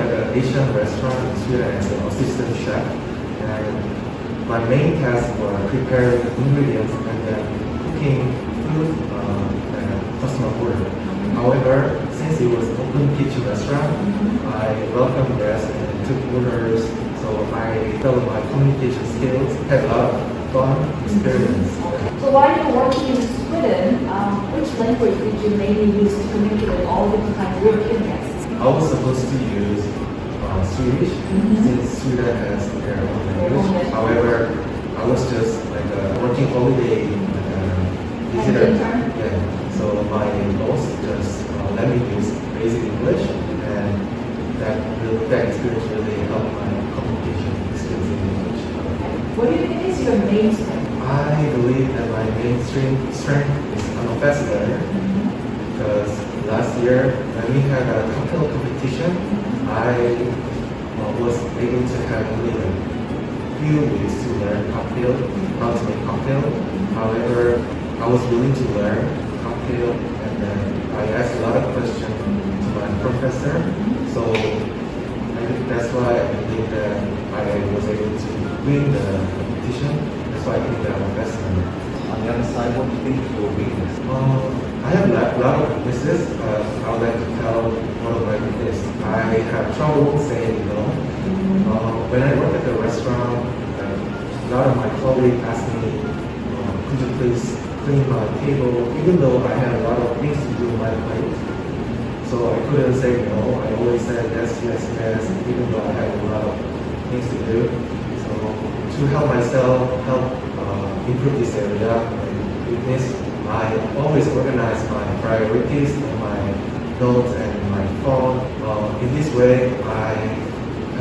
at an Asian restaurant in Sweden as an assistant chef. And my main task was preparing ingredients and then cooking food and customer order. However, since it was an open kitchen restaurant, I welcomed guests and took orders, so I felt my communication skills, had a lot of fun experience. So while you were working in Sweden, which language did you mainly use to communicate with all different kinds of European guests? I was supposed to use Swedish since Sweden has their own language. However, I was just like a working holiday visitor. Yeah. So my boss just let me use basic English, and that experience really helped my communication skills in English. What do you think is your main strength? I believe that my main strength is I'm a fast learner, because last year when we had a cocktail competition, I was able to have only a few weeks to learn cocktail, how to make cocktail. However, I was willing to learn cocktail, and then I asked a lot of questions to my professor. So I think that's why I believe that I was able to win the competition. That's why I think that I'm a best learner. On the other side, what do you think is your weakness? I have a lot of weaknesses. I would like to tell one of my weaknesses. I have trouble saying no. When I work at the restaurant, a lot of my colleagues ask me, could you please clean my table, even though I had a lot of things to do on my plate. So I couldn't say no. I always said yes, yes, yes, even though I had a lot of things to do. So to help myself, improve this area, my weakness, I always organize my priorities in my notes and my phone. In this way, I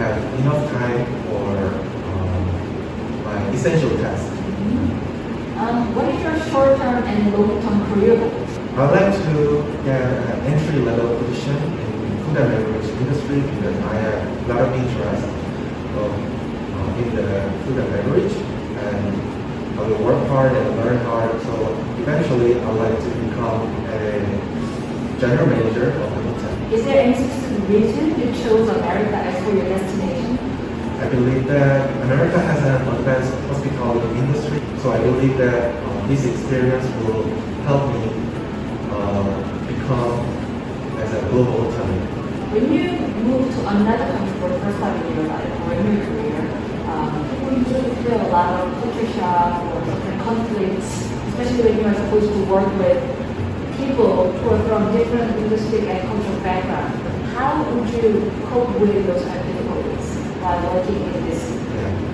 have enough time for my essential tasks. What is your short-term and long-term career goals? I'd like to get an entry-level position in food and beverage industry because I have a lot of interest in the food and beverage, and I will work hard and learn hard. So eventually, I'd like to become a general manager of the hotel. Is there any specific reason you chose America as for your destination? I believe that America has an advanced hospitality industry, so I believe that this experience will help me become as a global hotel. When you move to another country for the first time in your life or in your career, people usually feel a lot of culture shock or different conflicts, especially when you are supposed to work with people who are from different linguistic and cultural backgrounds. How would you cope with those kind of difficulties while working in this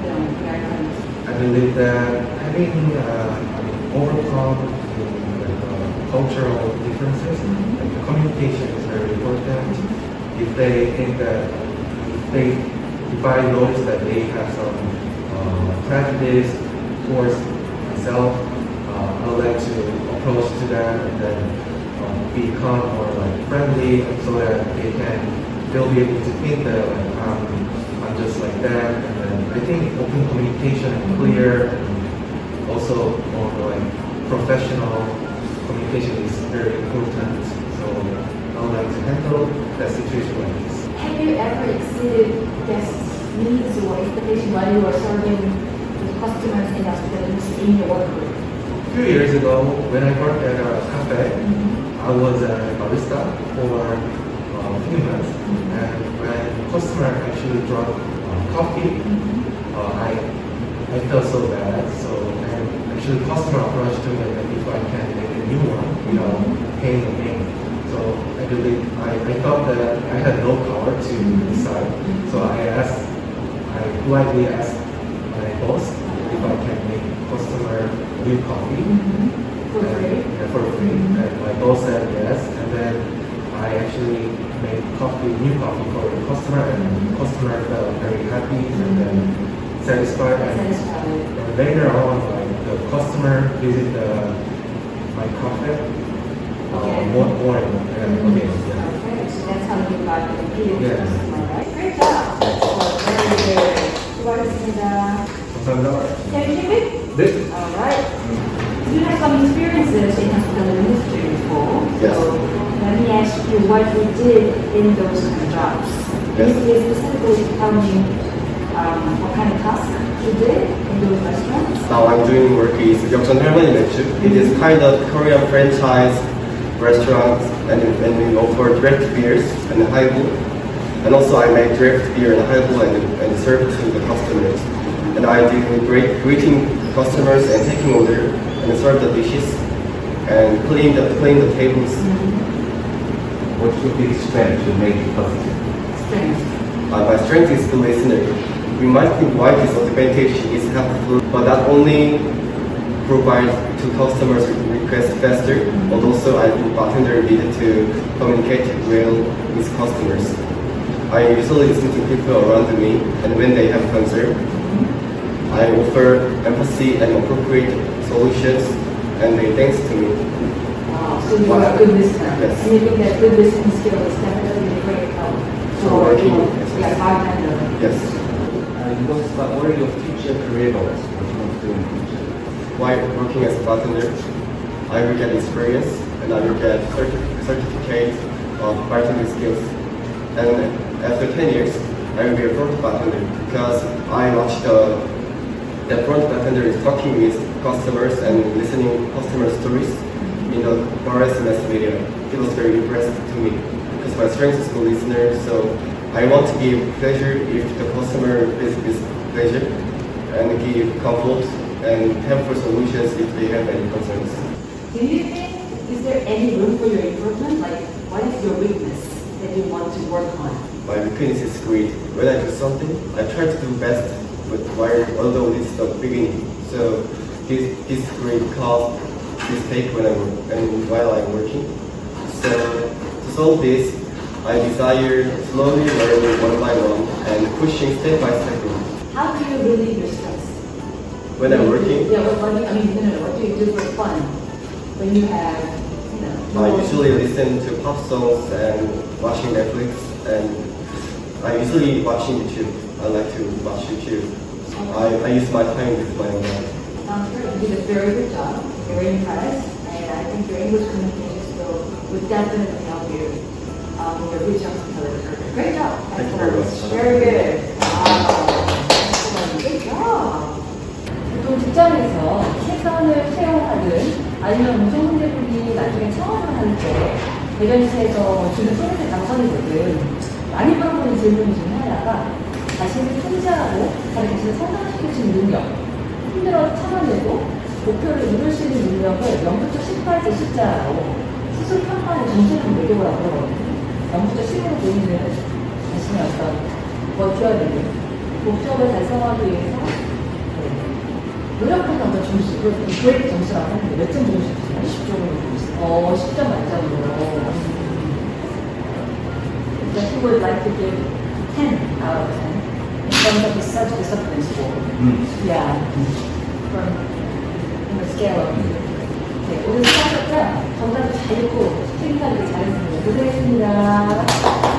American? I believe that having overcome cultural differences, like the communication is very important. If they think that if I notice that they have some prejudice towards myself, I would like to approach to them and then become more like friendly, so that they'll be able to think that I'm just like that. And then I think open communication and clear, and also more like professional communication is very important. So I would like to handle that situation like this. Have you ever exceeded guests' needs or expectations while you were serving with customers and students in your work group? A few years ago, when I worked at a cafe, I was a barista for a few months. And when customer actually drank coffee, I felt so bad. So and actually customer approached to me that if I can make a new one without paying again. So I believe I thought that I had no power to decide. So I politely asked my boss if I can make customer new coffee for free. And my boss said yes. And then I actually made new coffee for the customer, and the customer felt very happy and then satisfied. And later on, like the customer visited my cafe more and again. Okay, so that's how you got the appeal to Yes. customer, right? Great job. Very good. 수고하셨습니다. 감사합니다. Can you hear me? 네. Alright. You have some experiences in hospital industry before. Yes. So let me ask you what you did in those kind of jobs. Yes. Can you specifically tell me what kind of task you did in those restaurants? Now I'm doing work is 역전 할머니 맥주. It is kind of Korean franchise restaurant and we offer draft beers and highball. And also I make draft beer and highball and serve it to the customers. And I do greeting customers and taking order and serve the dishes and clean the tables. What's your biggest strength to make it positive? Strength. My strength is the listener. We might think why this advantage is helpful, but that only provides to customers request faster, but also I think bartender needed to communicate well with customers. I usually listen to people around me, and when they have concern, I offer empathy and appropriate solutions, and they thanks to me. Wow, so you are a good listener. Yes. And you think that good listening skill is definitely a great help For working, yes. yeah, bartender. Yes. What are your future career goals? What you want to do in the future? While working as a bartender, I will get experience and I will get certificate of bartending skills. And after 10 years, I will be a front bartender because I watched the front bartender is talking with customers and listening customer stories in the bars and mass media. It was very impressive to me because my strength is the listener. So I want to give pleasure if the customer is pleasure and give comfort and helpful solutions if they have any concerns. Do you think, is there any room for your improvement? Like, what is your weakness that you want to work on? My weakness is greed. When I do something, I try to do best, but although this is the beginning. So this greed causes mistake when while I'm working. So to solve this, I desire slowly learning one by one and pushing step by step. How do you relieve your stress? When I'm working, Yeah, what do you do for fun? When you have, I usually listen to pop songs and watching Netflix, and I usually watching YouTube. I like to watch YouTube. I use my time with my mind. Sounds good. You did a very good job. You're very impressed, and I think your English communication skill would definitely help you in your future career. Great job. Thank you very much. Very good. Wow. Excellent. Good job. 보통 직장에서 시선을 채용하든 아니면 우송정보대학이 나중에 창업을 할 때 대전시에서 주는 프로젝트 당선이거든 많이 물어보는 질문 중에 하나가 자신을 통제하고 자신을 성장시킬 수 있는 능력, 힘들어 참아내고 목표를 이룰 수 있는 능력을 0부터 10까지 숫자로 스스로 평가하는 점수를 매겨보라고 그러거든요. 0부터 10으로 보이는 자신의 어떤 버텨야 되는 목적을 달성하기 위해서 노력하는 어떤 점수, 그레이트 점수라고 하는데 몇 점 주고 싶으세요? 10점으로 주고 싶어요. 10점 만점으로. That you would like to give 10 out of 10 in terms of the self-discipline score. Yeah. From the scale of. 네, 오늘 수고하셨고요. 정답을 잘 읽고 책임감있게 잘했습니다. 고생했습니다.